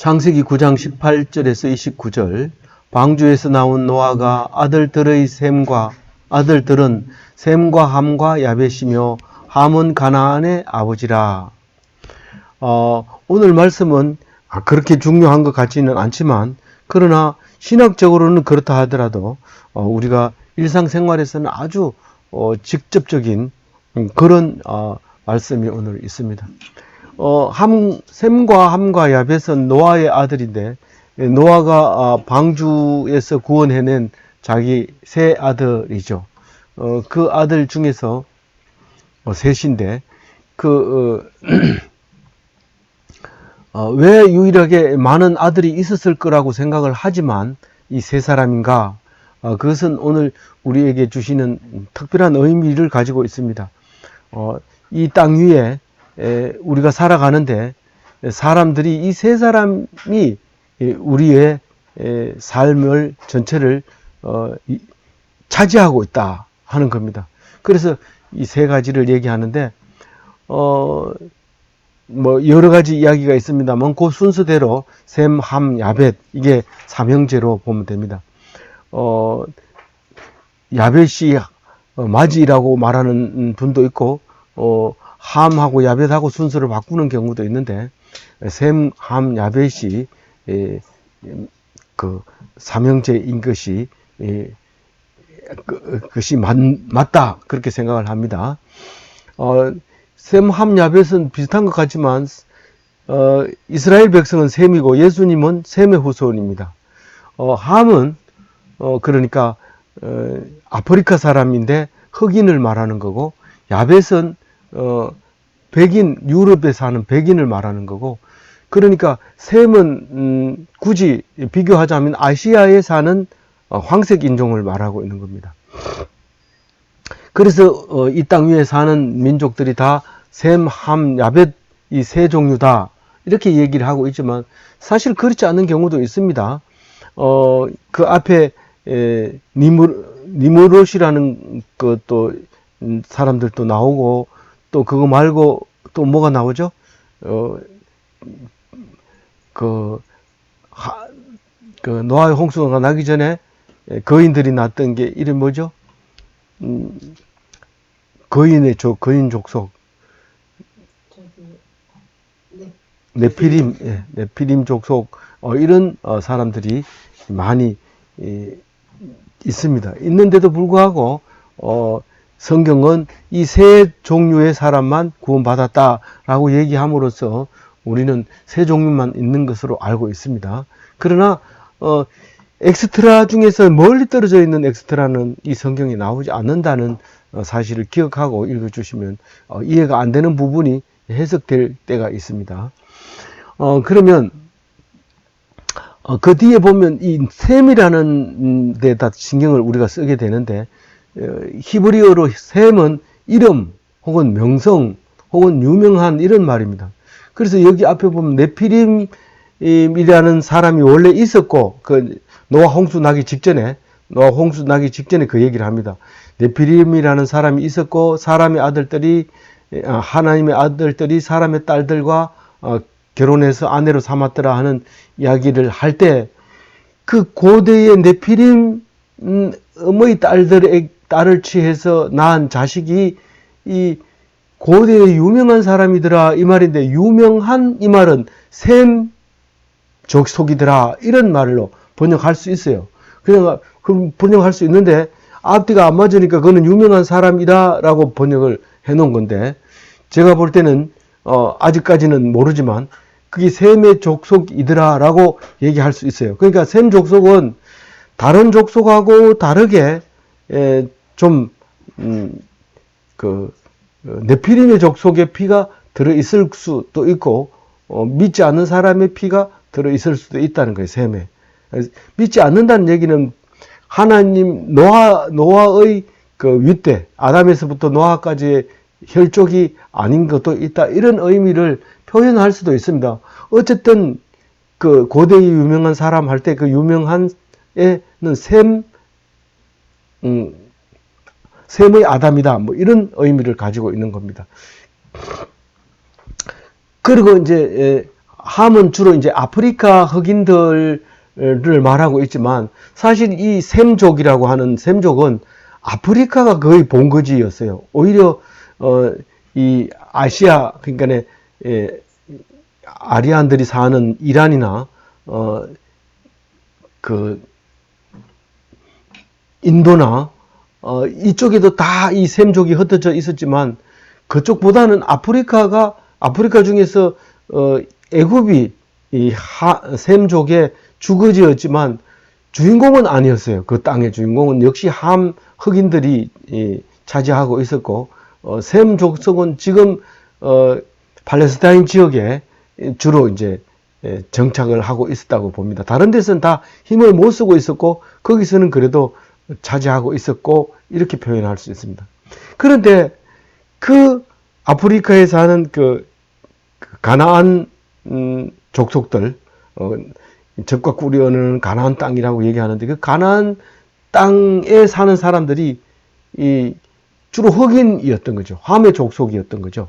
창세기 9장 18절에서 29절. 방주에서 나온 노아가 아들들은 셈과 함과 야벳이며 함은 가나안의 아버지라. 오늘 말씀은 그렇게 중요한 것 같지는 않지만, 그러나 신학적으로는 그렇다 하더라도 우리가 일상생활에서는 아주 직접적인 그런 말씀이 오늘 있습니다. 셈과 함과 야벳은 노아의 아들인데, 노아가 방주에서 구원해낸 자기 세 아들이죠. 그 아들 중에서 셋인데, 왜 유일하게 많은 아들이 있었을 거라고 생각을 하지만 이 세 사람인가? 그것은 오늘 우리에게 주시는 특별한 의미를 가지고 있습니다. 이 땅 위에 우리가 살아가는데 사람들이 이 세 사람이 우리의 삶을 전체를 차지하고 있다 하는 겁니다. 그래서 이 세 가지를 얘기하는데 여러 가지 이야기가 있습니다만 그 순서대로 셈, 함, 야벳, 이게 삼형제로 보면 됩니다. 야벳이 마지라고 말하는 분도 있고 함하고 야벳하고 순서를 바꾸는 경우도 있는데, 셈, 함, 야벳이 그 삼형제인 것이 그것이 맞다, 그렇게 생각을 합니다. 셈, 함, 야벳은 비슷한 것 같지만 이스라엘 백성은 셈이고 예수님은 셈의 후손입니다. 함은 그러니까 아프리카 사람인데 흑인을 말하는 거고, 야벳은 백인, 유럽에 사는 백인을 말하는 거고, 그러니까 셈은 굳이 비교하자면 아시아에 사는 황색 인종을 말하고 있는 겁니다. 그래서 이 땅 위에 사는 민족들이 다 셈, 함, 야벳, 이 세 종류다, 이렇게 얘기를 하고 있지만 사실 그렇지 않은 경우도 있습니다. 그 앞에 니무롯이라는 것도 사람들도 나오고, 또 그거 말고 또 뭐가 나오죠? 노아의 홍수가 나기 전에 거인들이 났던 게 이름 뭐죠? 거인 족속. 네피림 족속, 이런 사람들이 많이 있습니다. 있는데도 불구하고 성경은 이 세 종류의 사람만 구원받았다라고 얘기함으로써 우리는 세 종류만 있는 것으로 알고 있습니다. 그러나 엑스트라 중에서 멀리 떨어져 있는 엑스트라는 이 성경에 나오지 않는다는 사실을 기억하고 읽어주시면 이해가 안 되는 부분이 해석될 때가 있습니다. 그러면 그 뒤에 보면 이 셈이라는 데다 신경을 우리가 쓰게 되는데, 히브리어로 셈은 이름 혹은 명성 혹은 유명한, 이런 말입니다. 그래서 여기 앞에 보면 네피림이라는 사람이 원래 있었고, 그 노아 홍수 나기 직전에 그 얘기를 합니다. 네피림이라는 사람이 있었고, 하나님의 아들들이 사람의 딸들과 결혼해서 아내로 삼았더라 하는 이야기를 할 때, 그 고대의 네피림의 딸을 취해서 낳은 자식이 이 고대의 유명한 사람이더라, 이 말인데, 유명한 이 말은 셈 족속이더라, 이런 말로 번역할 수 있어요. 그냥 번역할 수 있는데 앞뒤가 안 맞으니까 그는 유명한 사람이다 라고 번역을 해 놓은 건데, 제가 볼 때는 아직까지는 모르지만 그게 셈의 족속이더라 라고 얘기할 수 있어요. 그러니까 셈 족속은 다른 족속하고 다르게 네피림의 족속의 피가 들어있을 수도 있고, 믿지 않는 사람의 피가 들어있을 수도 있다는 거예요, 셈에. 믿지 않는다는 얘기는 하나님, 노아의 그 윗대, 아담에서부터 노아까지의 혈족이 아닌 것도 있다, 이런 의미를 표현할 수도 있습니다. 어쨌든 그 고대의 유명한 사람 할 때 그 유명한 에는 셈의 아담이다, 뭐 이런 의미를 가지고 있는 겁니다. 그리고 이제 함은 주로 이제 아프리카 흑인들을 말하고 있지만 사실 이 셈족이라고 하는 셈족은 아프리카가 거의 본거지였어요. 오히려 이 아시아 그러니까 아리안들이 사는 이란이나 그 인도나 이쪽에도 다 이 셈족이 흩어져 있었지만 그쪽보다는 아프리카 중에서 애굽이 이 셈족의 주거지였지만 주인공은 아니었어요. 그 땅의 주인공은 역시 함 흑인들이 차지하고 있었고 셈 족속은 지금 팔레스타인 지역에 주로 이제 정착을 하고 있었다고 봅니다. 다른 데서는 다 힘을 못 쓰고 있었고 거기서는 그래도 차지하고 있었고 이렇게 표현할 수 있습니다. 그런데 그 아프리카에 사는 그 가나안 족속들 적과 꿀이 어는 가나안 땅이라고 얘기하는데 그 가나안 땅에 사는 사람들이 주로 흑인이었던 거죠. 함의 족속이었던 거죠.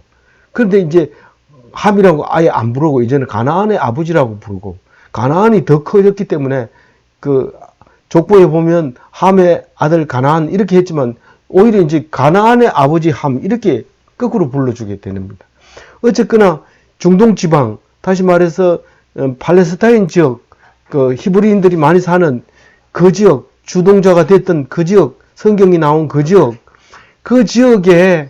그런데 이제 함이라고 아예 안 부르고 이제는 가나안의 아버지라고 부르고 가나안이 더 커졌기 때문에 그 족보에 보면 함의 아들 가나안 이렇게 했지만 오히려 이제 가나안의 아버지 함 이렇게 거꾸로 불러주게 됩니다. 어쨌거나 중동 지방 다시 말해서 팔레스타인 지역 그 히브리인들이 많이 사는 그 지역 주동자가 됐던 그 지역 성경이 나온 그 지역에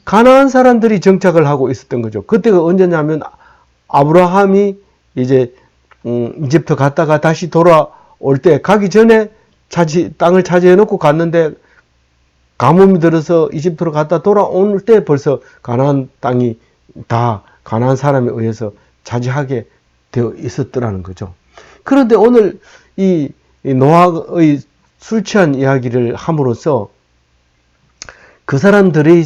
가나안 사람들이 정착을 하고 있었던 거죠. 그때가 언제냐면 아브라함이 이제 이집트 갔다가 다시 돌아올 때 가기 전에 땅을 차지해 놓고 갔는데 가뭄이 들어서 이집트로 갔다 돌아올 때 벌써 가나안 땅이 다 가나안 사람에 의해서 차지하게 되어 있었더라는 거죠. 그런데 오늘 이 노아의 술 취한 이야기를 함으로써 그 사람들이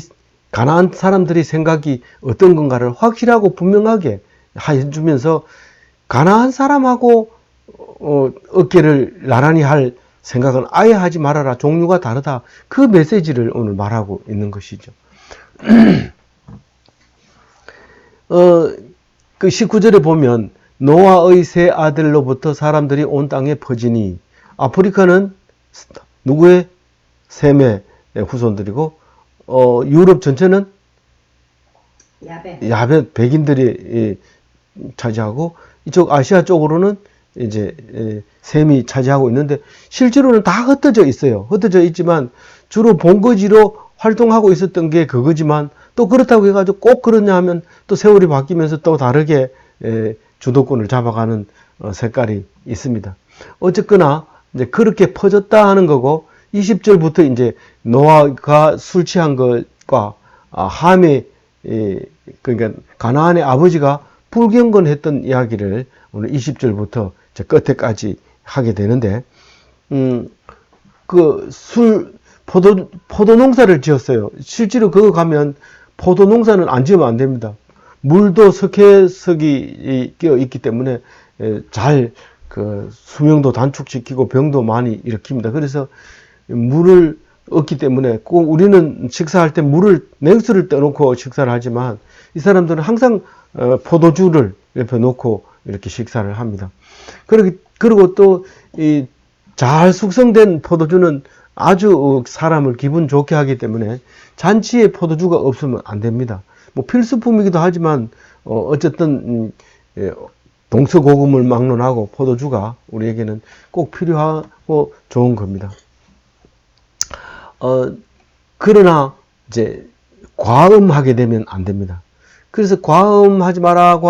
가나안 사람들의 생각이 어떤 건가를 확실하고 분명하게 해주면서 가나안 사람하고 어깨를 나란히 할 생각은 아예 하지 말아라. 종류가 다르다. 그 메시지를 오늘 말하고 있는 것이죠. 그 19절에 보면 노아의 세 아들로부터 사람들이 온 땅에 퍼지니 아프리카는 누구의? 셈의 후손들이고 유럽 전체는 야벳 백인들이 차지하고 이쪽 아시아 쪽으로는 이제 셈이 차지하고 있는데 실제로는 다 흩어져 있어요. 흩어져 있지만 주로 본거지로 활동하고 있었던 게 그거지만 또 그렇다고 해가지고 꼭 그러냐 하면 또 세월이 바뀌면서 또 다르게 주도권을 잡아가는 색깔이 있습니다. 어쨌거나 이제 그렇게 퍼졌다 하는 거고 20절부터 이제 노아가 술 취한 것과 함의 그러니까 가나안의 아버지가 불경건했던 이야기를 오늘 20절부터 끝에까지 하게 되는데 그 포도 농사를 지었어요. 실제로 그거 가면 포도 농사는 안 지으면 안 됩니다. 물도 석회석이 끼어 있기 때문에 잘 그 수명도 단축시키고 병도 많이 일으킵니다. 그래서 물을 얻기 때문에 꼭 우리는 식사할 때 냉수를 떠놓고 식사를 하지만 이 사람들은 항상 포도주를 옆에 놓고 이렇게 식사를 합니다. 그리고 또 이 잘 숙성된 포도주는 아주 사람을 기분 좋게 하기 때문에 잔치에 포도주가 없으면 안 됩니다. 뭐 필수품이기도 하지만 어쨌든 동서고금을 막론하고 포도주가 우리에게는 꼭 필요하고 좋은 겁니다. 그러나 이제 과음하게 되면 안 됩니다. 그래서 과음하지 마라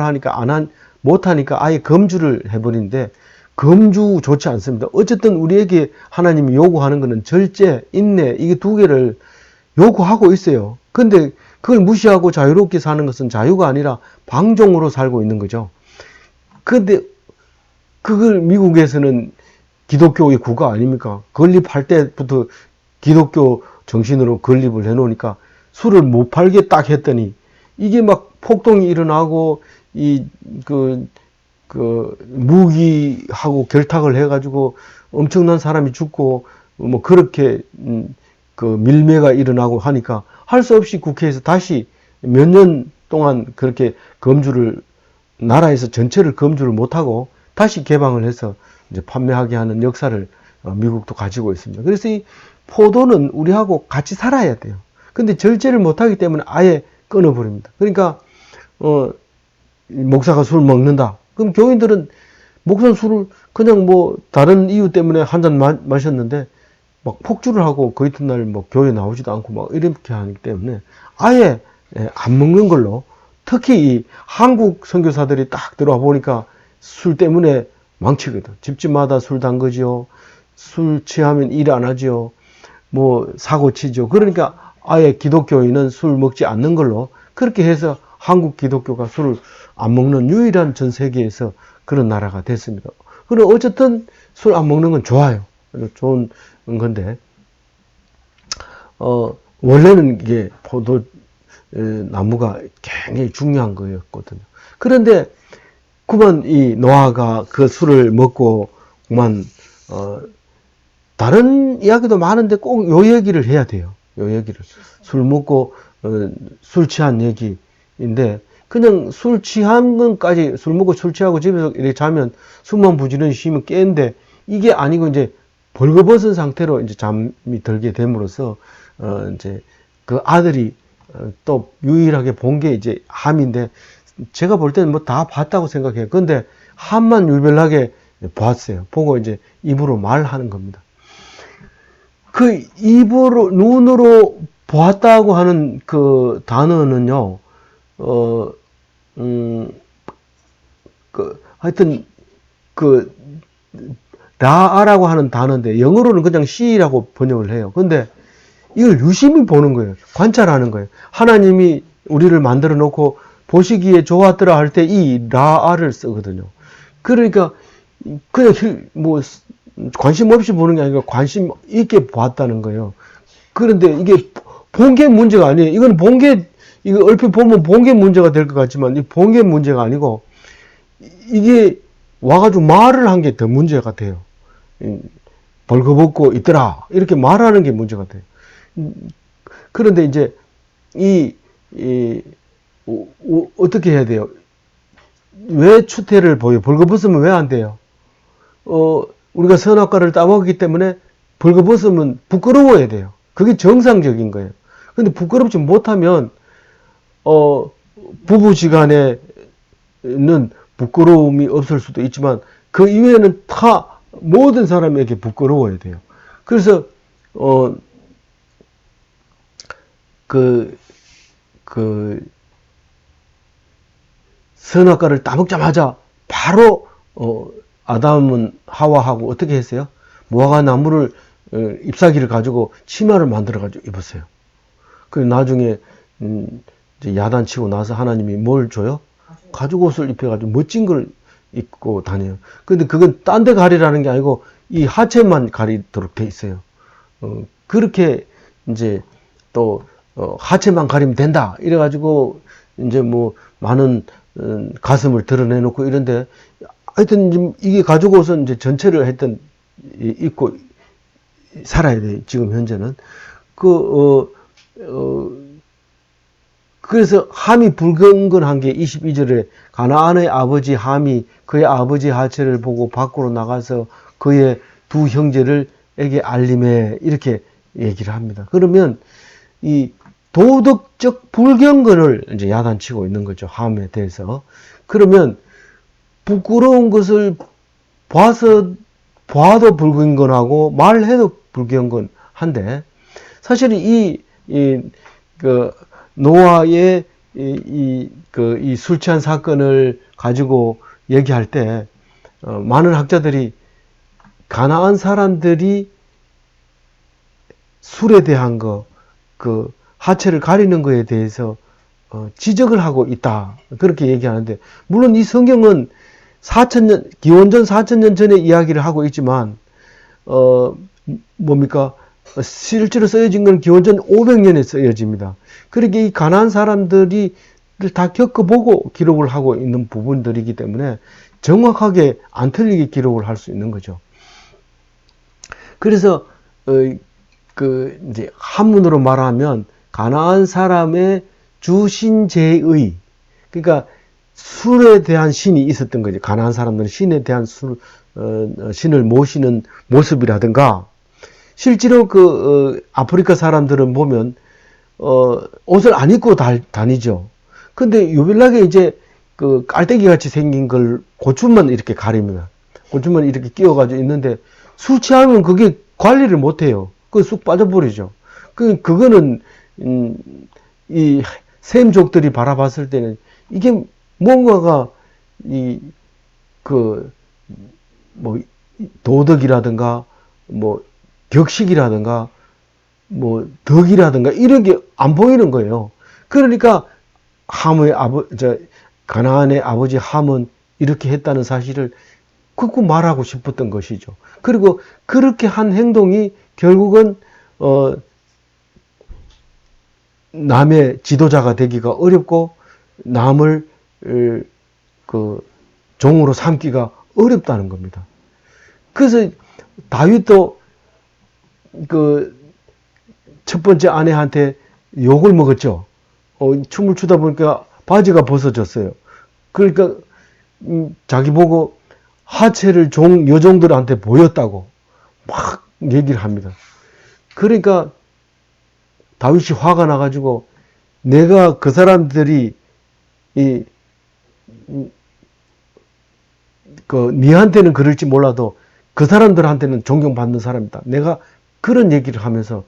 하니까 못하니까 아예 금주를 해버리는데 금주 좋지 않습니다. 어쨌든 우리에게 하나님이 요구하는 것은 절제, 인내 이게 두 개를 요구하고 있어요. 근데 그걸 무시하고 자유롭게 사는 것은 자유가 아니라 방종으로 살고 있는 거죠. 근데 그걸 미국에서는 기독교의 국가 아닙니까? 건립할 때부터 기독교 정신으로 건립을 해놓으니까 술을 못 팔게 딱 했더니 이게 막 폭동이 일어나고 무기하고 결탁을 해가지고 엄청난 사람이 죽고 뭐 그렇게 그 밀매가 일어나고 하니까 할 수 없이 국회에서 다시 몇 년 동안 그렇게 금주를 나라에서 전체를 검주를 못하고 다시 개방을 해서 이제 판매하게 하는 역사를 미국도 가지고 있습니다. 그래서 이 포도는 우리하고 같이 살아야 돼요. 근데 절제를 못하기 때문에 아예 끊어버립니다. 그러니까 목사가 술 먹는다. 그럼 교인들은 목사는 술을 그냥 뭐 다른 이유 때문에 한 잔 마셨는데 막 폭주를 하고 그 이튿날 뭐 교회 나오지도 않고 막 이렇게 하기 때문에 아예 안 먹는 걸로, 특히 이 한국 선교사들이 딱 들어와 보니까 술 때문에 망치거든. 집집마다 술 담그지요. 술 취하면 일 안 하지요. 뭐 사고 치죠. 그러니까 아예 기독교인은 술 먹지 않는 걸로, 그렇게 해서 한국 기독교가 술을 안 먹는 유일한 전 세계에서 그런 나라가 됐습니다. 그럼 어쨌든 술 안 먹는 건 좋아요. 좋은 건데, 원래는 이게 포도 나무가 굉장히 중요한 거였거든요. 그런데 그만 이 노아가 그 술을 먹고 그만 다른 이야기도 많은데 꼭 요 얘기를 해야 돼요. 요 얘기를. 술 먹고 술 취한 얘기인데, 그냥 술 취한 건까지, 술 먹고 술 취하고 집에서 이렇게 자면 숨만 부지런히 쉬면 깨는데, 이게 아니고 이제 벌거벗은 상태로 이제 잠이 들게 됨으로써 이제 그 아들이 또 유일하게 본 게 이제 함인데, 제가 볼 때는 뭐 다 봤다고 생각해요. 근데 함만 유별나게 봤어요. 보고 이제 입으로 말하는 겁니다. 그 입으로, 눈으로 보았다고 하는 그 단어는요, 하여튼, 라아라고 하는 단어인데, 영어로는 그냥 C라고 번역을 해요. 근데 이걸 유심히 보는 거예요. 관찰하는 거예요. 하나님이 우리를 만들어 놓고 보시기에 좋았더라 할 때 이 라아를 쓰거든요. 그러니까, 그냥 뭐, 관심 없이 보는 게 아니라 관심 있게 봤다는 거예요. 그런데 이게 본 게 문제가 아니에요. 이건 이거 얼핏 보면 본 게 문제가 될 것 같지만, 이 본 게 문제가 아니고, 이게 와가지고 말을 한 게 더 문제가 돼요. 벌거벗고 있더라. 이렇게 말하는 게 문제가 돼요. 그런데 이제, 어떻게 해야 돼요? 왜 추태를 보여? 벌거벗으면 왜 안 돼요? 우리가 선악과를 따먹기 때문에 벌거벗으면 부끄러워야 돼요. 그게 정상적인 거예요. 근데 부끄럽지 못하면, 부부지간에는 부끄러움이 없을 수도 있지만, 그 이외에는 다 모든 사람에게 부끄러워야 돼요. 그래서, 선악과를 따먹자마자 바로, 아담은 하와하고 어떻게 했어요? 무화과 나무를 잎사귀를 가지고 치마를 만들어 가지고 입었어요. 그리고 나중에 이제 야단치고 나서 하나님이 뭘 줘요? 가죽 옷을 입혀 가지고 멋진 걸 입고 다녀요. 근데 그건 딴 데 가리라는 게 아니고 이 하체만 가리도록 돼 있어요. 그렇게 이제 또 하체만 가리면 된다 이래 가지고 이제 뭐 많은 가슴을 드러내놓고 이런데, 하여튼 이게 가죽 옷은 이제 전체를 하여튼 입고 살아야 돼. 지금 현재는 그래서 함이 불경건한 게 22절에 가나안의 아버지 함이 그의 아버지 하체를 보고 밖으로 나가서 그의 두 형제를에게 알림해, 이렇게 얘기를 합니다. 그러면 이 도덕적 불경건을 이제 야단치고 있는 거죠. 함에 대해서. 그러면 부끄러운 것을 봐도 불경건하고 말해도 불경건한데, 사실은 노아의 이 술 취한 사건을 가지고 얘기할 때, 많은 학자들이 가나안 사람들이 술에 대한 하체를 가리는 거에 대해서 지적을 하고 있다. 그렇게 얘기하는데, 물론 이 성경은 기원전 4000년 전에 이야기를 하고 있지만, 실제로 쓰여진 건 기원전 500년에 쓰여집니다. 그렇게 이 가나안 사람들이 다 겪어보고 기록을 하고 있는 부분들이기 때문에 정확하게 안 틀리게 기록을 할 수 있는 거죠. 그래서, 이제 한문으로 말하면 가나안 사람의 주신제의, 그러니까 술에 대한 신이 있었던 거지. 가난한 사람들은 신에 대한 신을 모시는 모습이라든가, 실제로 아프리카 사람들은 보면, 옷을 안 입고 다니죠. 근데 유별나게 이제 깔때기 같이 생긴 걸 고추만 이렇게 가립니다. 고추만 이렇게 끼워가지고 있는데, 술 취하면 그게 관리를 못 해요. 쑥 빠져버리죠. 그거는, 이 셈족들이 바라봤을 때는 이게 뭔가가 뭐 도덕이라든가 뭐 격식이라든가 뭐 덕이라든가 이런 게 안 보이는 거예요. 그러니까 가나안의 아버지 함은 이렇게 했다는 사실을 꾹꾹 말하고 싶었던 것이죠. 그리고 그렇게 한 행동이 결국은 남의 지도자가 되기가 어렵고 남을 종으로 삼기가 어렵다는 겁니다. 그래서 다윗도 첫 번째 아내한테 욕을 먹었죠. 춤을 추다 보니까 바지가 벗어졌어요. 그러니까 자기 보고 하체를 여종들한테 보였다고 막 얘기를 합니다. 그러니까 다윗이 화가 나가지고 내가 그 사람들이 니한테는 그럴지 몰라도 그 사람들한테는 존경받는 사람이다. 내가 그런 얘기를 하면서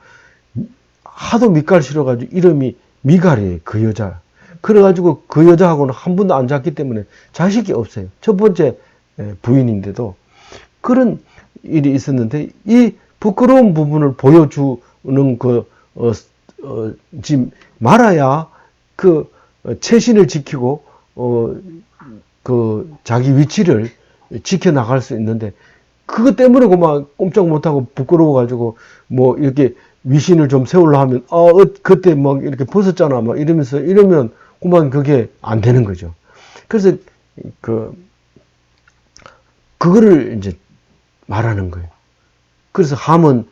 하도 밑갈 실어가지고 이름이 미갈이에요. 그 여자. 그래가지고 그 여자하고는 한 번도 안 잤기 때문에 자식이 없어요. 첫 번째 부인인데도 그런 일이 있었는데 이 부끄러운 부분을 보여주는 지금 말아야 체신을 지키고 자기 위치를 지켜나갈 수 있는데 그것 때문에 그만 꼼짝 못하고 부끄러워가지고 뭐 이렇게 위신을 좀 세우려 하면 그때 막 이렇게 벗었잖아 막 이러면 그만 그게 안 되는 거죠. 그래서 그거를 이제 말하는 거예요. 그래서 함은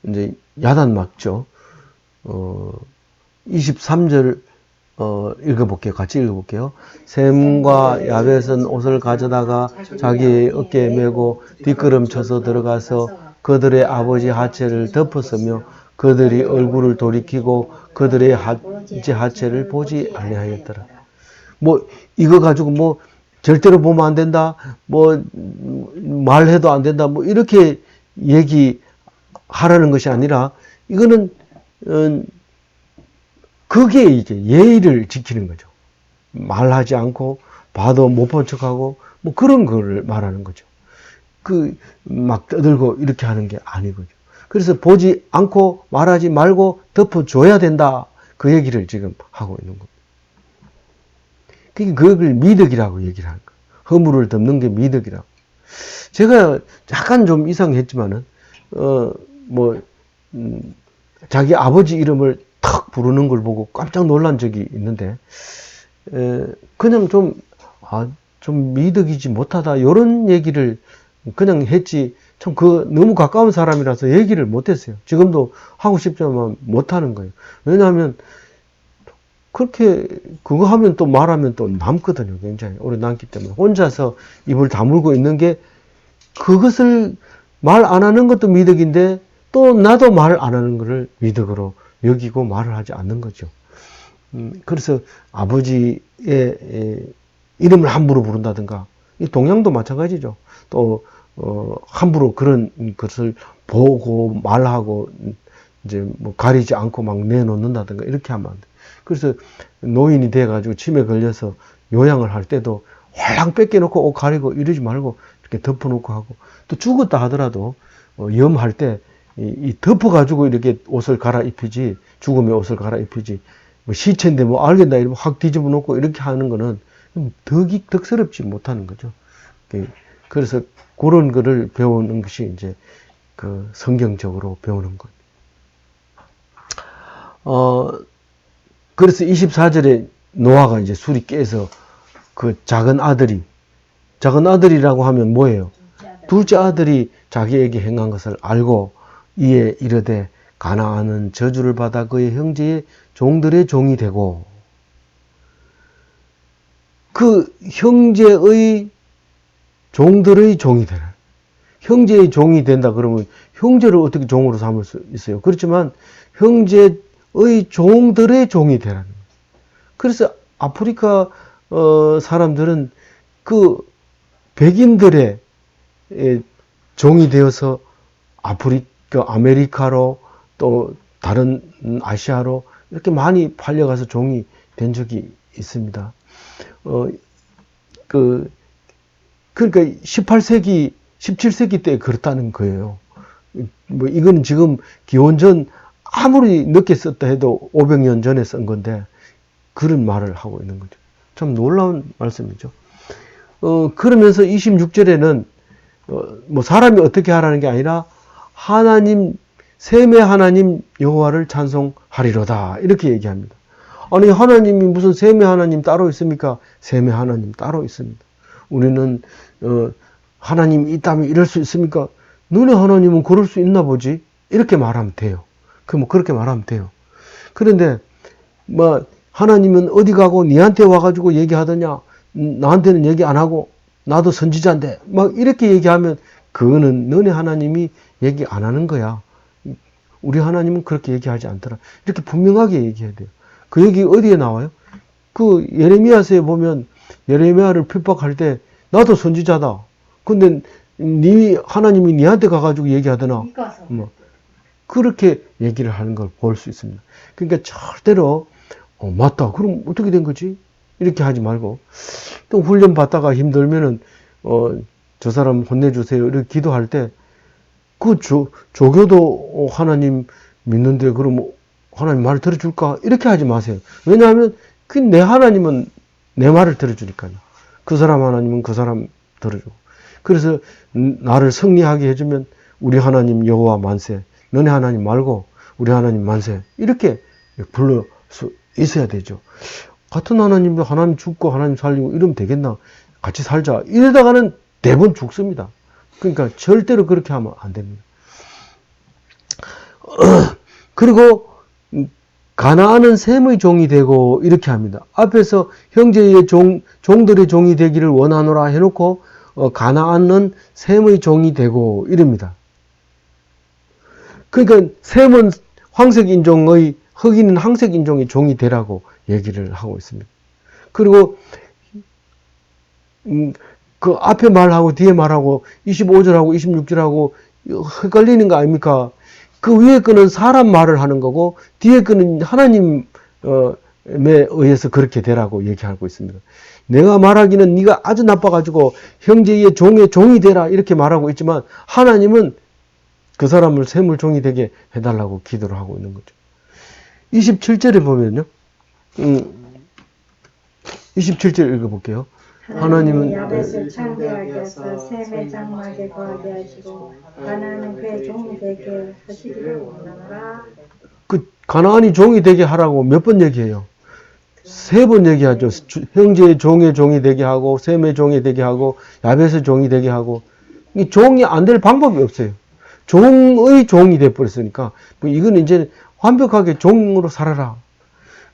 이제 야단 맞죠. 23절 읽어볼게요. 같이 읽어볼게요. 셈과 야벳은 옷을 가져다가 자기의 어깨에 메고 뒷걸음쳐서 들어가서 그들의 아버지 하체를 덮었으며 그들이 얼굴을 돌이키고 그들의 하체를 보지 아니하였더라. 뭐 이거 가지고 뭐 절대로 보면 안 된다. 뭐 말해도 안 된다. 뭐 이렇게 얘기하라는 것이 아니라 이거는 그게 이제 예의를 지키는 거죠. 말하지 않고 봐도 못 본 척하고 뭐 그런 거를 말하는 거죠. 막 떠들고 이렇게 하는 게 아니거든요. 그래서 보지 않고 말하지 말고 덮어줘야 된다. 그 얘기를 지금 하고 있는 겁니다. 그걸 미덕이라고 얘기를 하는 거예요. 허물을 덮는 게 미덕이라고. 제가 약간 좀 이상했지만은 자기 아버지 이름을 탁 부르는 걸 보고 깜짝 놀란 적이 있는데 그냥 좀 미덕이지 못하다 이런 얘기를 그냥 했지 참 너무 가까운 사람이라서 얘기를 못했어요. 지금도 하고 싶지만 못하는 거예요. 왜냐하면 그렇게 그거 하면 또 말하면 또 남거든요. 굉장히 오래 남기 때문에 혼자서 입을 다물고 있는 게 그것을 말 안 하는 것도 미덕인데 또 나도 말 안 하는 것을 미덕으로 여기고 말을 하지 않는 거죠. 그래서 아버지의 이름을 함부로 부른다든가 이 동양도 마찬가지죠. 또 함부로 그런 것을 보고 말하고 이제 뭐 가리지 않고 막 내놓는다든가 이렇게 하면 안 돼. 그래서 노인이 돼가지고 치매 걸려서 요양을 할 때도 홀랑 뺏겨놓고 옷 가리고 이러지 말고 이렇게 덮어놓고 하고 또 죽었다 하더라도 염할 때 이 덮어가지고 이렇게 옷을 갈아입히지 죽음의 옷을 갈아입히지 뭐 시체인데 뭐 알겠다 이러면 확 뒤집어 놓고 이렇게 하는 거는 덕스럽지 못하는 거죠. 그래서 그런 거를 배우는 것이 이제 성경적으로 배우는 것. 그래서 24절에 노아가 이제 술이 깨서 작은 아들이라고 하면 뭐예요? 둘째 아들이 자기에게 행한 것을 알고 이에 이르되 가나안은 저주를 받아 그의 형제의 종들의 종이 되고 그 형제의 종들의 종이 되라. 형제의 종이 된다 그러면 형제를 어떻게 종으로 삼을 수 있어요? 그렇지만 형제의 종들의 종이 되라는 거예요. 그래서 아프리카 사람들은 그 백인들의 종이 되어서 아메리카로 또 다른 아시아로 이렇게 많이 팔려가서 종이 된 적이 있습니다. 그러니까 18세기, 17세기 때 그렇다는 거예요. 뭐 이건 지금 기원전 아무리 늦게 썼다 해도 500년 전에 쓴 건데 그런 말을 하고 있는 거죠. 참 놀라운 말씀이죠. 그러면서 26절에는 뭐 사람이 어떻게 하라는 게 아니라 하나님, 셈의 하나님 여호와를 찬송하리로다 이렇게 얘기합니다. 아니 하나님이 무슨 셈의 하나님 따로 있습니까? 셈의 하나님 따로 있습니다. 우리는 하나님이 있다면 이럴 수 있습니까? 너네 하나님은 그럴 수 있나 보지? 이렇게 말하면 돼요. 그렇게 말하면 돼요. 그런데 뭐 하나님은 어디 가고 니한테 와가지고 얘기하더냐? 나한테는 얘기 안 하고 나도 선지자인데 막 이렇게 얘기하면 그거는 너네 하나님이 얘기 안 하는 거야. 우리 하나님은 그렇게 얘기하지 않더라. 이렇게 분명하게 얘기해야 돼요. 그 얘기 어디에 나와요? 그 예레미야서에 보면 예레미야를 핍박할 때 나도 선지자다. 근데 하나님이 니한테 가가지고 얘기하더나. 뭐 그렇게 얘기를 하는 걸 볼 수 있습니다. 그러니까 절대로 맞다. 그럼 어떻게 된 거지? 이렇게 하지 말고 또 훈련 받다가 힘들면은 저 사람 혼내주세요. 이렇게 기도할 때 그 조교도 하나님 믿는데 그럼 하나님 말을 들어줄까? 이렇게 하지 마세요. 왜냐하면 그 내 하나님은 내 말을 들어주니까요. 그 사람 하나님은 그 사람 들어주고. 그래서 나를 승리하게 해주면 우리 하나님 여호와 만세. 너네 하나님 말고 우리 하나님 만세. 이렇게 불러 수 있어야 되죠. 같은 하나님도 하나님 죽고 하나님 살리고 이러면 되겠나? 같이 살자. 이러다가는 대부분 죽습니다. 그러니까 절대로 그렇게 하면 안 됩니다. 그리고 가나안은 셈의 종이 되고 이렇게 합니다. 앞에서 형제의 종들의 종이 되기를 원하노라 해놓고 가나안은 셈의 종이 되고 이럽니다. 그러니까 셈은 황색인종의 흑인은 황색인종의 종이 되라고 얘기를 하고 있습니다. 그리고 그 앞에 말하고 뒤에 말하고 25절하고 26절하고 헷갈리는 거 아닙니까? 그 위에 거는 사람 말을 하는 거고 뒤에 거는 하나님에 의해서 그렇게 되라고 얘기하고 있습니다. 내가 말하기는 네가 아주 나빠가지고 형제의 종의 종이 되라 이렇게 말하고 있지만 하나님은 그 사람을 셈을 종이 되게 해달라고 기도를 하고 있는 거죠. 27절에 보면요. 27절 읽어볼게요. 하나님은 야벳을 창대하게 하사 셈의 장막에 거하게 하시고 가나안은 그의 종이 되게 하시기를 원하노라. 그 가나안이 종이 되게 하라고 몇 번 얘기해요? 3번 얘기하죠. 형제의 종의 종이 되게 하고 셈의 종이 되게 하고 야벳의 종이 되게 하고 이 종이 안 될 방법이 없어요. 종의 종이 돼버렸으니까 뭐 이건 이제 완벽하게 종으로 살아라.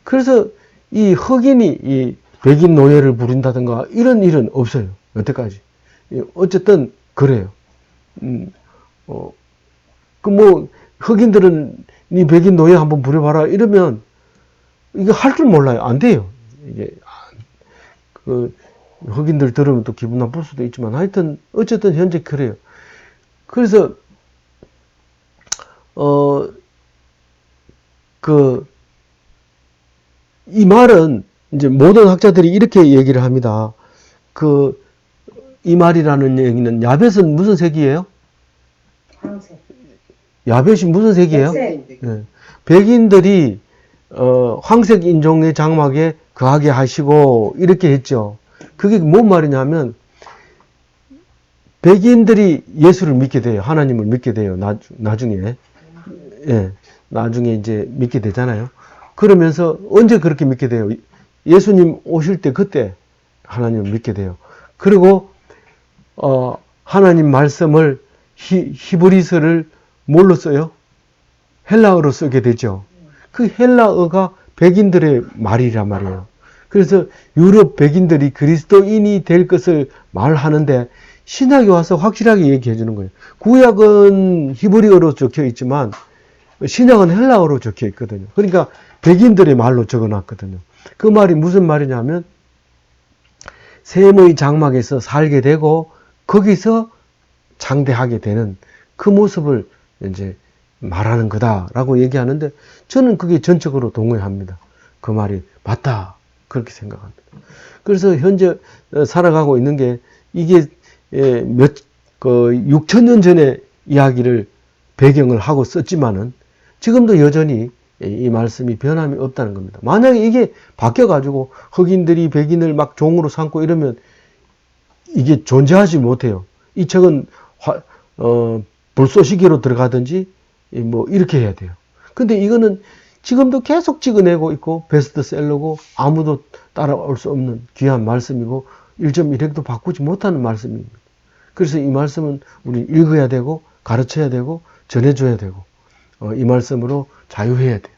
그래서 이 흑인이 이 백인 노예를 부린다든가 이런 일은 없어요. 여태까지. 어쨌든 그래요. 흑인들은 네 백인 노예 한번 부려봐라 이러면 이거 할 줄 몰라요. 안 돼요. 이게 흑인들 들으면 또 기분 나쁠 수도 있지만 하여튼 어쨌든 현재 그래요. 그래서 이 말은 이제 모든 학자들이 이렇게 얘기를 합니다. 이 말이라는 얘기는 야벳은 무슨 색이에요? 황색. 야벳이 무슨 색이에요? 백색. 네. 백인들이 황색 인종의 장막에 거하게 하시고 이렇게 했죠. 그게 뭔 말이냐면 백인들이 예수를 믿게 돼요. 하나님을 믿게 돼요. 나중에. 예. 나중에 이제 믿게 되잖아요. 그러면서 언제 그렇게 믿게 돼요? 예수님 오실 때 그때 하나님을 믿게 돼요. 그리고 하나님 말씀을 히브리서를 뭘로 써요? 헬라어로 쓰게 되죠. 그 헬라어가 백인들의 말이란 말이에요. 그래서 유럽 백인들이 그리스도인이 될 것을 말하는데 신약에 와서 확실하게 얘기해 주는 거예요. 구약은 히브리어로 적혀 있지만 신약은 헬라어로 적혀 있거든요. 그러니까 백인들의 말로 적어 놨거든요. 그 말이 무슨 말이냐면 셈의 장막에서 살게 되고 거기서 장대하게 되는 그 모습을 이제 말하는 거다라고 얘기하는데 저는 그게 전적으로 동의합니다. 그 말이 맞다 그렇게 생각합니다. 그래서 현재 살아가고 있는 게 이게 6천년 전의 이야기를 배경을 하고 썼지만은 지금도 여전히 이 말씀이 변함이 없다는 겁니다. 만약에 이게 바뀌어가지고 흑인들이 백인을 막 종으로 삼고 이러면 이게 존재하지 못해요. 이 책은 불쏘시개로 들어가든지 뭐 이렇게 해야 돼요. 근데 이거는 지금도 계속 찍어내고 있고 베스트셀러고 아무도 따라올 수 없는 귀한 말씀이고 1.1핵도 바꾸지 못하는 말씀입니다. 그래서 이 말씀은 우리 읽어야 되고 가르쳐야 되고 전해줘야 되고 이 말씀으로 자유해야 돼요.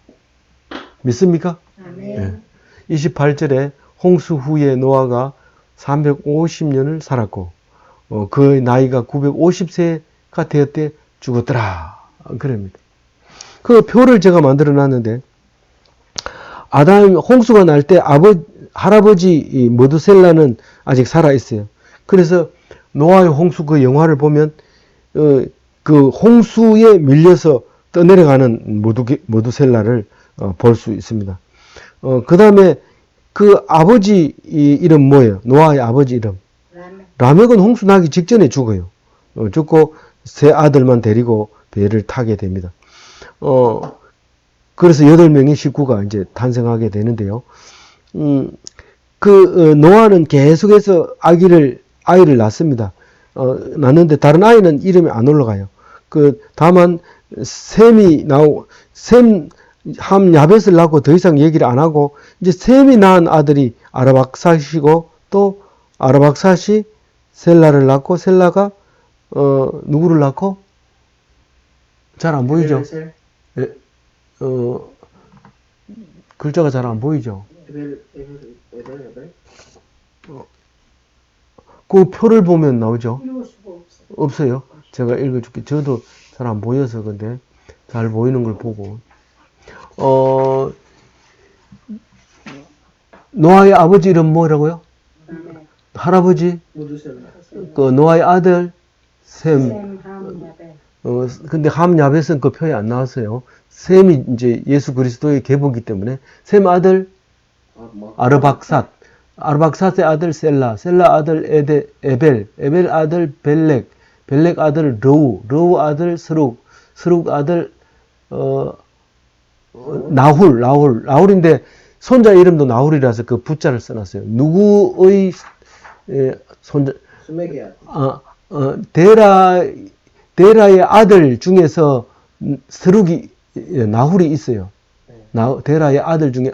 믿습니까? 아멘. 28절에 홍수 후에 노아가 350년을 살았고 그의 나이가 950세가 되었대 죽었더라. 그럽니다. 그 표를 제가 만들어 놨는데 아담 홍수가 날 때 할아버지 머두셀라는 아직 살아 있어요. 그래서 노아의 홍수 그 영화를 보면 그 홍수에 밀려서 떠내려가는 머두셀라를 볼 수 있습니다. 그 다음에 그 아버지 이름 뭐예요? 노아의 아버지 이름. 라멕은 홍수 나기 직전에 죽어요. 죽고 세 아들만 데리고 배를 타게 됩니다. 그래서 8명의 식구가 이제 탄생하게 되는데요. 노아는 계속해서 아이를 낳습니다. 낳는데 다른 아이는 이름이 안 올라가요. 다만 함 야벳을 낳고 더 이상 얘기를 안 하고 이제 셈이 낳은 아들이 아르박삿이고 또 아르박삿이 셀라를 낳고 셀라가 누구를 낳고 잘 안 보이죠? 글자가 잘 안 보이죠? 그 표를 보면 나오죠? 없어요. 제가 읽어줄게. 저도 잘 안 보여서 근데 잘 보이는 걸 보고 노아의 아버지 이름 뭐라고요? 할아버지? 노아의 아들 셈. 근데 함 야벳은 그 표에 안 나왔어요. 셈이 이제 예수 그리스도의 계보기 때문에 셈 아들 아르박삿, 아르박삿의 아들 셀라 아들 에벨 아들 벨렉 아들 르우 아들 스룩 아들 나훌인데 손자 이름도 나훌이라서 그 부자를 써놨어요. 누구의 손자? 데라의 아들 중에서 스룩이 나훌이 있어요. 데라의 아들 중에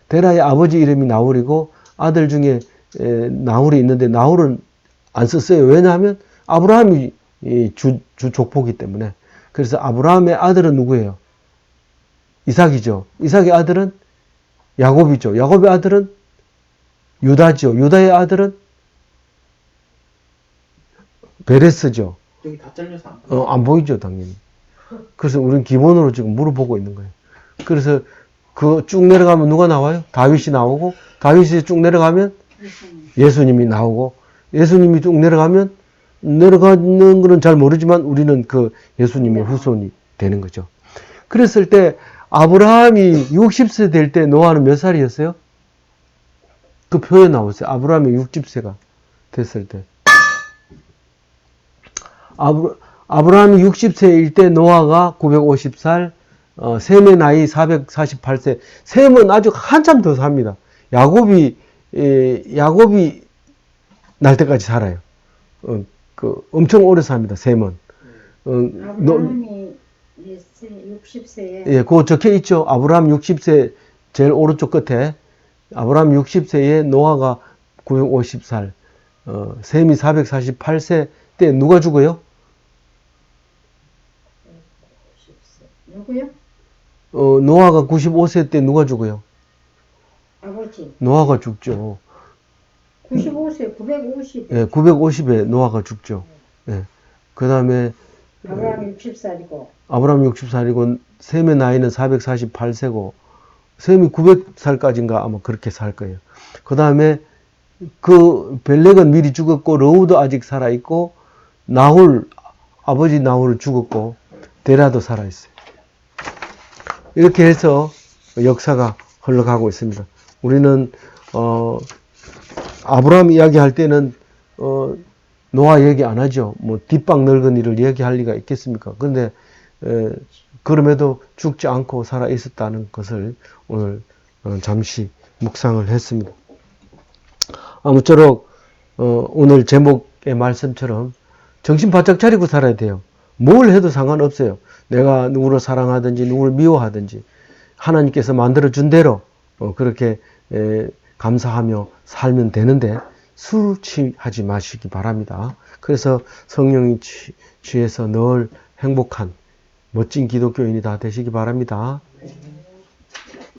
데라의 아버지 이름이 나훌이고 아들 중에 나훌이 있는데 나훌은 안 썼어요. 왜냐하면 아브라함이 주 족보기 때문에. 그래서 아브라함의 아들은 누구예요? 이삭이죠. 이삭의 아들은 야곱이죠. 야곱의 아들은 유다죠. 유다의 아들은 베레스죠. 여기 다 잘려서 안 보여. 안 보이죠, 당연히. 그래서 우리는 기본으로 지금 물어보고 있는 거예요. 그래서 그 쭉 내려가면 누가 나와요? 다윗이 나오고, 다윗이 쭉 내려가면 예수님이 나오고, 예수님이 쭉 내려가면 내려가는 거는 잘 모르지만 우리는 그 예수님의 후손이 되는 거죠. 그랬을 때 아브라함이 60세 될 때 노아는 몇 살이었어요? 그 표에 나오세요. 아브라함이 60세가 됐을 때. 아브라함이 60세일 때 노아가 950살, 셈의 나이 448세. 셈은 아주 한참 더 삽니다. 야곱이 날 때까지 살아요. 엄청 오래 삽니다. 셈은. 아브라함이 60세에 예, 그거 적혀 있죠. 아브라함 60세 제일 오른쪽 끝에 아브라함 60세에 노아가 950살, 셈이 448세 때 누가 죽어요? 누구요? 노아가 95세 때 누가 죽어요? 아버지 노아가 죽죠. 95세 950. 예, 950에 노아가 죽죠. 예. 그 다음에 아브라함 60살이고 아브라함 60살이고 셈의 나이는 448세고 셈이 900살까지인가 아마 그렇게 살 거예요. 그 다음에 그 벨렉은 미리 죽었고 러우도 아직 살아있고 나홀 아버지 나홀은 죽었고 데라도 살아있어요. 이렇게 해서 역사가 흘러가고 있습니다. 우리는 아브라함 이야기할 때는 노아 얘기 안 하죠. 뭐 뒷방 늙은이를 얘기할 리가 있겠습니까? 그런데 그럼에도 죽지 않고 살아 있었다는 것을 오늘 잠시 묵상을 했습니다. 아무쪼록 오늘 제목의 말씀처럼 정신 바짝 차리고 살아야 돼요. 뭘 해도 상관없어요. 내가 누구를 사랑하든지 누구를 미워하든지 하나님께서 만들어준 대로 그렇게 감사하며 살면 되는데 술 취하지 마시기 바랍니다. 그래서 성령이 취해서 늘 행복한 멋진 기독교인이 다 되시기 바랍니다.